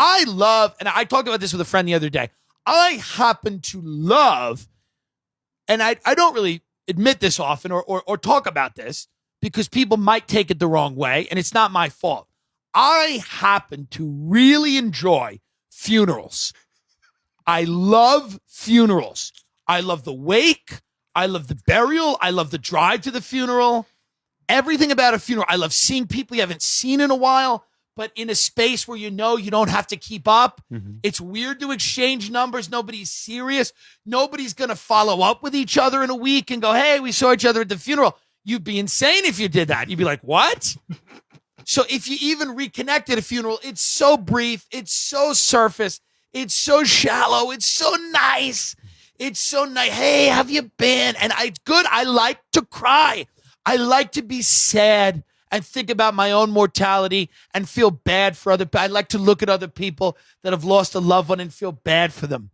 I love, and I talked about this with a friend the other day, I happen to love, and I don't really admit this often or talk about this because people might take it the wrong way, and it's not my fault. I happen to really enjoy funerals. I love funerals. I love the wake. I love the burial. I love the drive to the funeral. Everything about a funeral. I love seeing people you haven't seen in a while, but in a space where you know you don't have to keep up. Mm-hmm. It's weird to exchange numbers. Nobody's serious. Nobody's going to follow up with each other in a week and go, hey, we saw each other at the funeral. You'd be insane if you did that. You'd be like, what? So if you even reconnect at a funeral, it's so brief. It's so surface. It's so shallow. It's so nice. It's so nice. Hey, have you been? And it's good. I like to cry. I like to be sad and think about my own mortality and feel bad for other people. I like to look at other people that have lost a loved one and feel bad for them.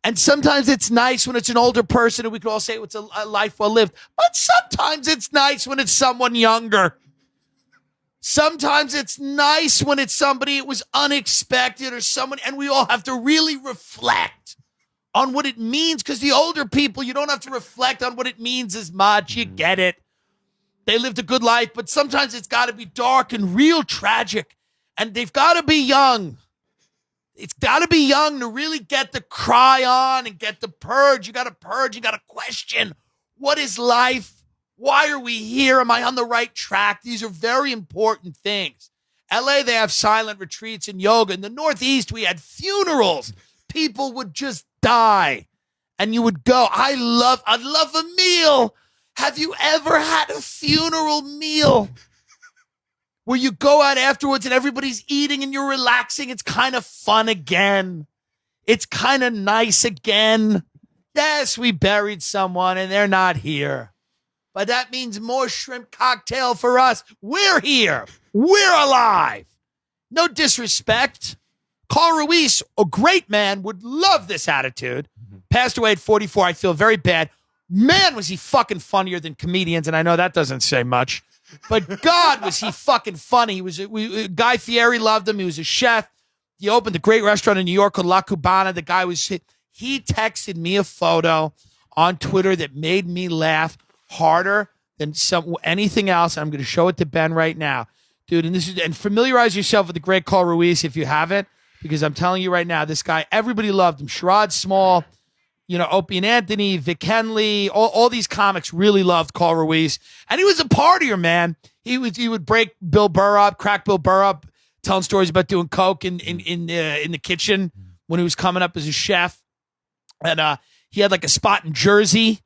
And sometimes it's nice when it's an older person and we can all say it's a life well lived. But sometimes it's nice when it's someone younger. Sometimes it's nice when it's somebody it was unexpected or someone, and we all have to really reflect on what it means, because the older people, you don't have to reflect on what it means as much. You get it. They lived a good life, but sometimes it's got to be dark and real tragic, and they've got to be young. It's got to be young to really get the cry on and get the purge. You got to purge. You got to question, what is life? Why are we here? Am I on the right track? These are very important things. LA, they have silent retreats and yoga. In the Northeast, we had funerals. People would just die, and you would go. I'd love a meal. Have you ever had a funeral meal where you go out afterwards and everybody's eating and you're relaxing? It's kind of fun again. It's kind of nice again. Yes, we buried someone and they're not here, but that means more shrimp cocktail for us. We're here. We're alive. No disrespect. Carl Ruiz, a great man, would love this attitude. Passed away at 44. I feel very bad. Man, was he fucking funnier than comedians, and I know that doesn't say much, but God, was he fucking funny. Guy Fieri loved him. He was a chef. He opened a great restaurant in New York called La Cubana. The guy he texted me a photo on Twitter that made me laugh harder than anything else. I'm going to show it to Ben right now, dude. And familiarize yourself with the great Carl Ruiz if you haven't, because I'm telling you right now, this guy, everybody loved him. Sherrod Small, Opie and Anthony, Vic Henley, all these comics really loved Carl Ruiz. And he was a partier, man. He would break Bill Burr up, crack Bill Burr up, telling stories about doing coke in the kitchen when he was coming up as a chef. And he had like a spot in Jersey,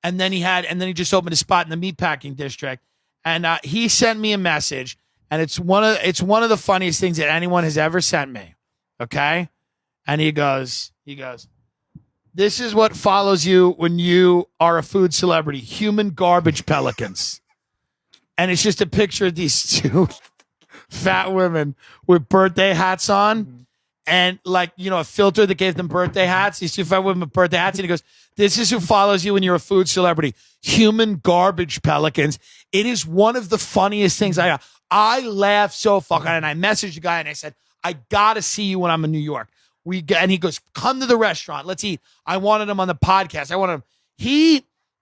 and then he just opened a spot in the meatpacking district. And he sent me a message, and it's one of the funniest things that anyone has ever sent me. Okay? And he goes, this is what follows you when you are a food celebrity. Human garbage pelicans. And it's just a picture of these two fat women with birthday hats on and a filter that gave them birthday hats. These two fat women with birthday hats. And he goes, this is who follows you when you're a food celebrity. Human garbage pelicans. It is one of the funniest things. I laugh so fucking. And I messaged the guy and I said, I got to see you when I'm in New York. And he goes, come to the restaurant. Let's eat. I wanted him on the podcast.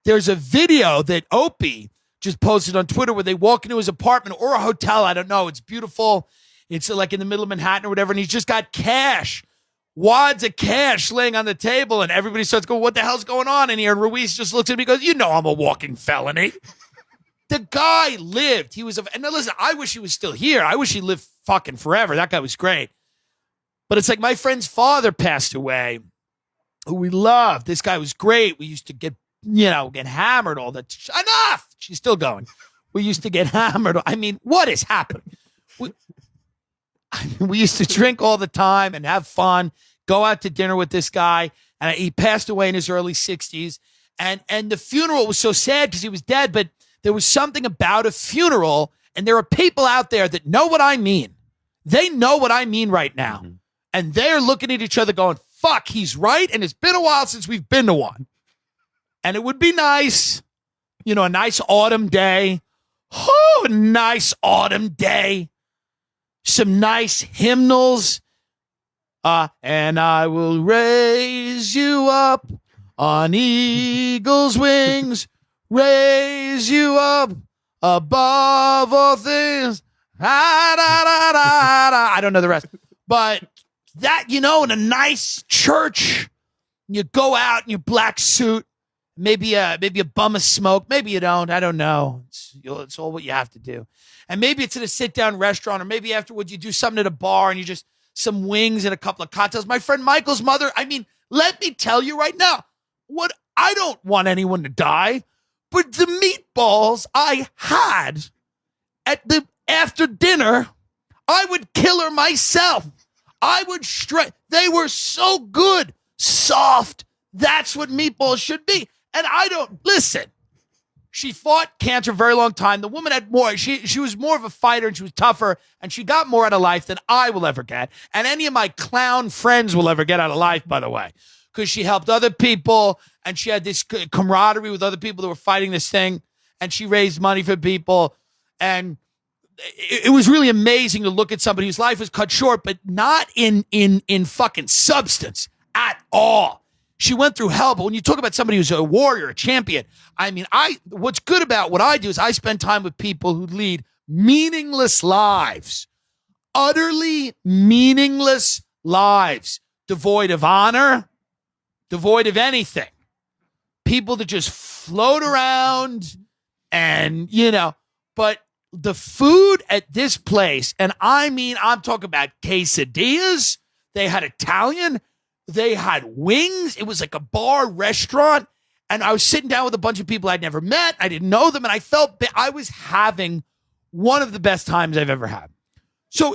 There's a video that Opie just posted on Twitter where they walk into his apartment or a hotel. I don't know. It's beautiful. It's like in the middle of Manhattan or whatever. And he's just got cash, wads of cash laying on the table. And everybody starts going, what the hell's going on in here? And Ruiz just looks at me and goes, I'm a walking felony. The guy lived. And now listen, I wish he was still here. I wish he lived fucking forever. That guy was great. But it's like my friend's father passed away, who we loved. This guy was great. We used to get hammered all the time. Enough! She's still going. We used to get hammered. I mean, what is happening? We used to drink all the time and have fun, go out to dinner with this guy. And he passed away in his early 60s. And the funeral was so sad because he was dead, but there was something about a funeral, and there are people out there that know what I mean. They know what I mean right now. Mm-hmm. And they're looking at each other going, fuck, he's right. And it's been a while since we've been to one. And it would be nice, a nice autumn day. Oh, a nice autumn day. Some nice hymnals. And I will raise you up on eagle's wings, raise you up above all things. I don't know the rest. But that, in a nice church, you go out in your black suit, maybe a bum of smoke. Maybe you don't. I don't know. It's all what you have to do. And maybe it's in a sit-down restaurant, or maybe afterwards you do something at a bar and you just some wings and a couple of cocktails. My friend Michael's mother, let me tell you right now, I don't want anyone to die, but the meatballs I had after dinner, I would kill her myself. I would they were so good, soft. That's what meatballs should be. And listen. She fought cancer a very long time. The woman had more. She was more of a fighter, and she was tougher, and she got more out of life than I will ever get, and any of my clown friends will ever get out of life, by the way, because she helped other people, and she had this camaraderie with other people that were fighting this thing, and she raised money for people, and it was really amazing to look at somebody whose life was cut short, but not in fucking substance at all. She went through hell, but when you talk about somebody who's a warrior, a champion, what's good about what I do is I spend time with people who lead meaningless lives, utterly meaningless lives, devoid of honor, devoid of anything. People that just float around and, but the food at this place, and I'm talking about quesadillas, they had Italian, they had wings. It was like a bar restaurant. And I was sitting down with a bunch of people I'd never met. I didn't know them. And I felt I was having one of the best times I've ever had. So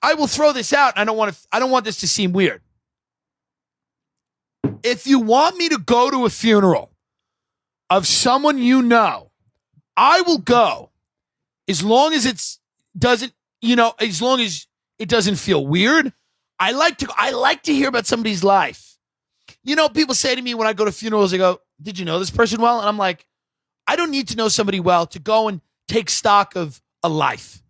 I will throw this out. I don't want this to seem weird. If you want me to go to a funeral of someone I will go as long as as long as it doesn't feel weird. I like to hear about somebody's life. People say to me when I go to funerals, they go, "Did you know this person well?" And I'm like, I don't need to know somebody well to go and take stock of a life.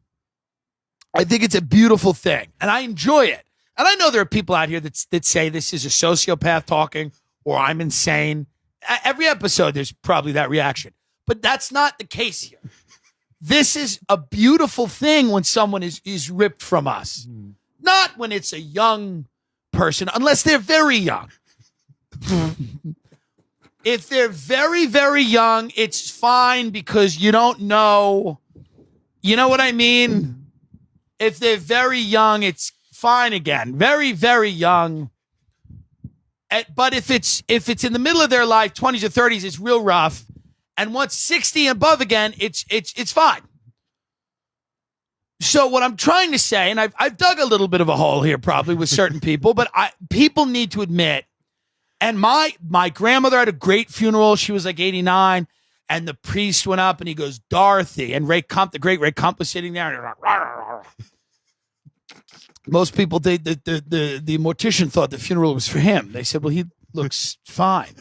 I think it's a beautiful thing, and I enjoy it. And I know there are people out here that say this is a sociopath talking or I'm insane. Every episode, there's probably that reaction. But that's not the case here. This is a beautiful thing when someone is ripped from us. Not when it's a young person, unless they're very young. If they're very, very young, it's fine because you don't know. You know what I mean? If they're very young, it's fine again. Very, very young. But if it's in the middle of their life, 20s or 30s, it's real rough. And once 60 and above again, it's fine. So what I'm trying to say, and I've dug a little bit of a hole here probably with certain people, but people need to admit, and my grandmother had a great funeral. She was like 89, and the priest went up and he goes, "Dorothy," and Ray Kump, the great Ray Kump, was sitting there, and like, rah, rah, rah. Most people, the mortician thought the funeral was for him. They said, "Well, he looks fine."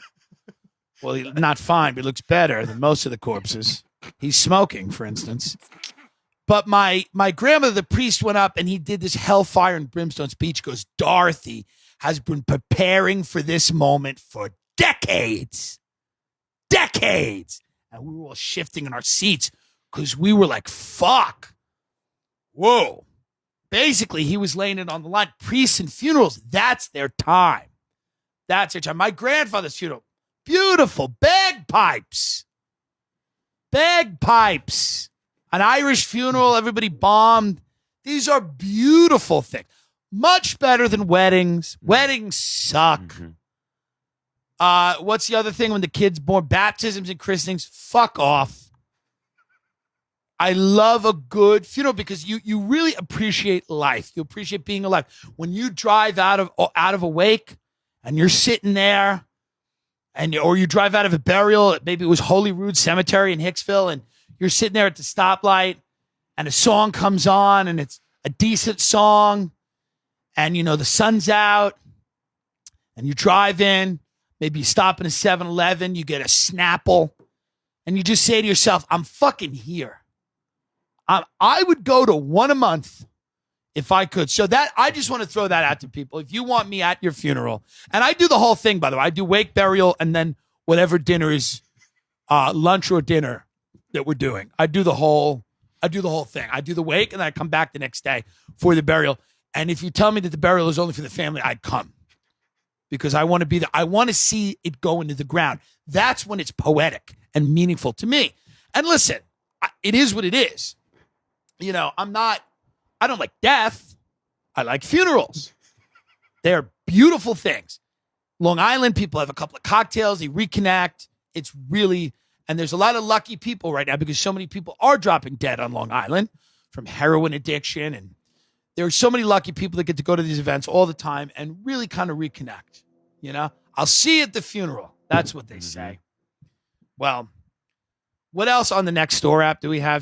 Well, not fine, but he looks better than most of the corpses. He's smoking, for instance. But my grandmother, the priest, went up and he did this hellfire and brimstone speech. Goes, "Dorothy has been preparing for this moment for decades. Decades." And we were all shifting in our seats because we were like, fuck. Whoa. Basically, he was laying it on the line. Priests and funerals, that's their time. That's their time. My grandfather's funeral, beautiful. Bagpipes. Bagpipes. An Irish funeral, everybody bombed. These are beautiful things. Much better than weddings. Weddings suck. Mm-hmm. What's the other thing when the kid's born? Baptisms and christenings. Fuck off. I love a good funeral because you really appreciate life. You appreciate being alive. When you drive out of a wake and you're sitting there, or you drive out of a burial, maybe it was Holyrood Cemetery in Hicksville, and you're sitting there at the stoplight, and a song comes on, and it's a decent song, and the sun's out, and you drive in. Maybe you stop in a 7-Eleven, you get a Snapple, and you just say to yourself, "I'm fucking here." I would go to one a month if I could. So that I just want to throw that out to people. If you want me at your funeral, and I do the whole thing, by the way, I do wake, burial, and then whatever dinner is, lunch or dinner that we're doing. I do the whole thing. I do the wake, and then I come back the next day for the burial. And if you tell me that the burial is only for the family, I'd come because I want to be there. I want to see it go into the ground. That's when it's poetic and meaningful to me. And listen, it is what it is. I don't like death. I like funerals. They're beautiful things. Long Island, people have a couple of cocktails, they reconnect. It's really, and there's a lot of lucky people right now because so many people are dropping dead on Long Island from heroin addiction. And there are so many lucky people that get to go to these events all the time and really kind of reconnect. I'll see you at the funeral. That's what they say. Well, what else on the Next Door app do we have